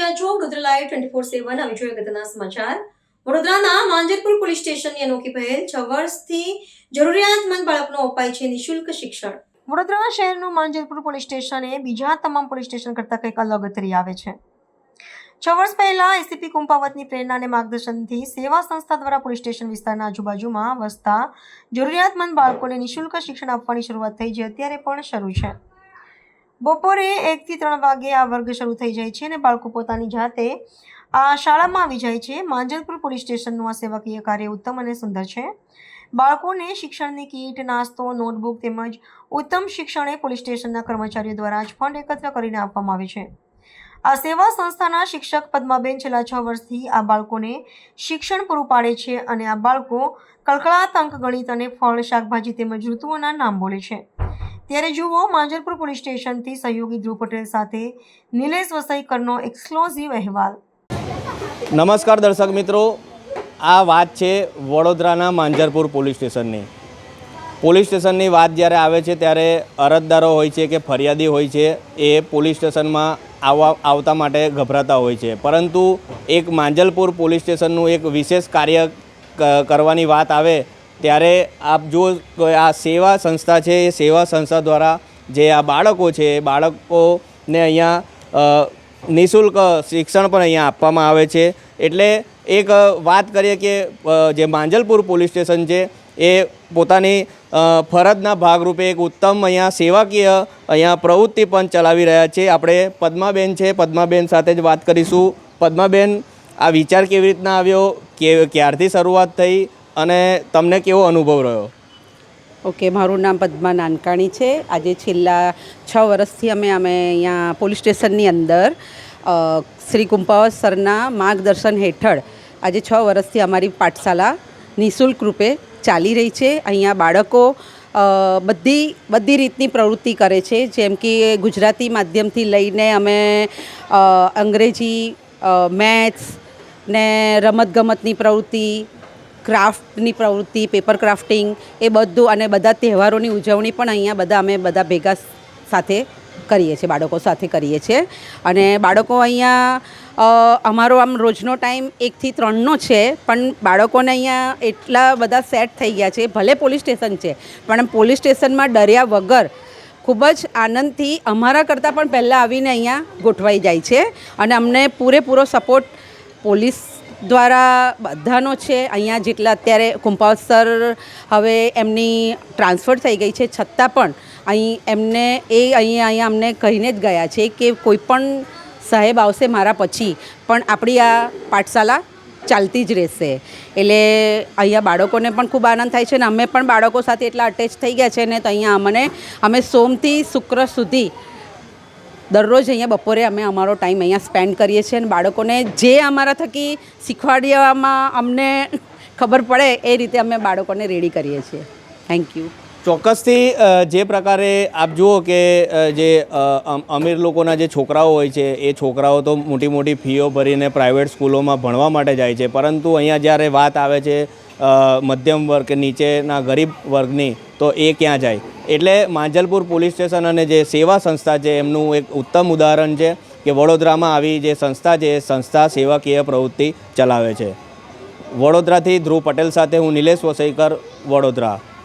રહ્યા છો વડોદરા લાઈવ 24/7 આવી જોઈએ અગત્યના સમાચાર। વડોદરાના માંજરપુર પોલીસ સ્ટેશનની અનોખી પહેલ 6 વર્ષથી જરૂરિયાતમંદ બાળકનો અપાય છે નિઃશુલ્ક શિક્ષણ। વડોદરા શહેરનું માંજરપુર પોલીસ સ્ટેશન એ બીજા તમામ પોલીસ સ્ટેશન કરતાં કંઈક અલગ તરી આવે છે। 6 વર્ષ પહેલા એસીપી કુંપાવતની પ્રેરણા અને માર્ગદર્શનથી સેવા સંસ્થા દ્વારા પોલીસ સ્ટેશન વિસ્તારના આજુબાજુમાં વસતા જરૂરિયાતમંદ બાળકોને નિઃશુલ્ક શિક્ષણ આપવાની શરૂઆત થઈ જે અત્યારે પણ શરૂ છે। બપોરે 1 થી 3 વાગે આ વર્ગ શરૂ થઈ જાય છે અને બાળકો પોતાની જાતે આ શાળામાં આવી જાય છે। માંજરપુર પોલીસ સ્ટેશનનું આ સેવાકીય કાર્ય ઉત્તમ અને સુંદર છે। બાળકોને શિક્ષણની કીટ, નાસ્તો, નોટબુક તેમજ ઉત્તમ શિક્ષણ પોલીસ સ્ટેશનના કર્મચારીઓ દ્વારા જ ફંડ એકત્ર કરીને આપવામાં આવે છે। આ સેવા સંસ્થાના શિક્ષક પદ્માબેન છેલ્લા 6 વર્ષથી આ બાળકોને શિક્ષણ પૂરું પાડે છે અને આ બાળકો કલકલાત અંક, ગણિત અને ફળ, શાકભાજી તેમજ ઋતુઓના નામ બોલે છે। ત્યારે જુઓ માંજરપુર પોલીસ સ્ટેશનથી સહયોગી ધ્રુવ પટેલ સાથે નિલેશ વસઈકરનો એક્સક્લુઝિવ અહેવાલ। નમસ્કાર દર્શક મિત્રો, આ વાત છે વડોદરાના માંજરપુર પોલીસ સ્ટેશનની। પોલીસ સ્ટેશનની વાત જ્યારે આવે છે ત્યારે અરજદારો હોય છે કે ફરિયાદી હોય છે એ પોલીસ સ્ટેશનમાં આવતા માટે ગભરાતા હોય છે, પરંતુ એક માંજલપુર પોલીસ સ્ટેશનનું એક વિશેષ કાર્ય કરવાની વાત આવે ત્યારે આપ જો આ સેવા સંસ્થા છે એ સેવા સંસ્થા દ્વારા જે આ બાળકો છે એ બાળકોને અહીંયા નિઃશુલ્ક શિક્ષણ પણ અહીંયા આપવામાં આવે છે। એટલે એક વાત કરીએ કે જે માંજલપુર પોલીસ સ્ટેશન છે એ પોતાની ફરજના ભાગરૂપે એક ઉત્તમ અહીંયા સેવાકીય અહીંયા પ્રવૃત્તિ પણ ચલાવી રહ્યા છે। આપણે પદ્માબેન છે, પદ્માબેન સાથે જ વાત કરીશું। પદ્માબેન, આ વિચાર કેવી રીતના આવ્યો, ક્યારથી શરૂઆત થઈ અને તમને કેવો અનુભવ રહ્યો? ઓકે, મારું નામ પદ્મા નાનકાણી છે। આજે છેલ્લા 6 વર્ષથી અમે અહીંયા પોલીસ સ્ટેશનની અંદર શ્રી કુંપાવત સરના માર્ગદર્શન હેઠળ આજે 6 વર્ષથી અમારી પાઠશાલા નિઃશુલ્ક રૂપે ચાલી રહી છે। અહીંયા બાળકો બધી રીતની પ્રવૃત્તિ કરે છે, જેમ કે ગુજરાતી માધ્યમથી લઈને અમે અંગ્રેજી, મેથ્સ ને રમતગમતની પ્રવૃત્તિ, ક્રાફ્ટની પ્રવૃત્તિ, પેપર ક્રાફ્ટિંગ, એ બધું અને બધા તહેવારોની ઉજવણી પણ અહીંયા અમે બધા ભેગા સાથે કરીએ છીએ, બાળકો સાથે કરીએ છીએ। અને બાળકો અહીંયા અમારો આમ રોજનો ટાઈમ 1 થી 3નો છે, પણ બાળકોને અહીંયા એટલા બધા સેટ થઈ ગયા છે। ભલે પોલીસ સ્ટેશન છે પણ પોલીસ સ્ટેશનમાં ડર્યા વગર ખૂબ જ આનંદથી અમારા કરતાં પણ પહેલાં આવીને અહીંયા ગોઠવાઈ જાય છે અને અમને પૂરેપૂરો સપોર્ટ પોલીસ દ્વારા બધાનો છે। અહીંયા જેટલા અત્યારે કુંપાવત સર હવે એમની ટ્રાન્સફર થઈ ગઈ છે, છતાં પણ અહીંયા અમને કહીને જ ગયા છે કે કોઈ પણ સાહેબ આવશે મારા પછી પણ આપણી આ પાઠશાલા ચાલતી જ રહેશે। એટલે અહીંયા બાળકોને પણ ખૂબ આનંદ થાય છે અને અમે પણ બાળકો સાથે એટલા અટેચ થઈ ગયા છે ને, તો અહીંયા અમે સોમથી શુક્ર સુધી દરરોજ અહીંયા બપોરે અમે અમારો ટાઈમ અહીંયા સ્પેન્ડ કરીએ છીએ અને બાળકોને જે અમારા થકી શીખવાડવામાં અમને ખબર પડે એ રીતે અમે બાળકોને રેડી કરીએ છીએ। Thank you. ચોક્કસથી જે પ્રકારે આપ જુઓ કે જે અમીર લોકોના જે છોકરાઓ હોય છે એ છોકરાઓ તો મોટી મોટી ફીઓ ભરીને પ્રાઇવેટ સ્કૂલોમાં ભણવા માટે જાય છે, પરંતુ અહીંયા જ્યારે વાત આવે છે મધ્યમ વર્ગ કે નીચેના ગરીબ વર્ગની, તો એ ક્યાં જાય? એટલે માંજલપુર પોલીસ સ્ટેશન અને જે સેવા સંસ્થા છે એમનું એક ઉત્તમ ઉદાહરણ છે કે વડોદરામાં આવી જે સંસ્થા છે એ સંસ્થા સેવાકીય પ્રવૃત્તિ ચલાવે છે। વડોદરાથી ધ્રુવ પટેલ સાથે હું નિલેશ વસઈકર, વડોદરા।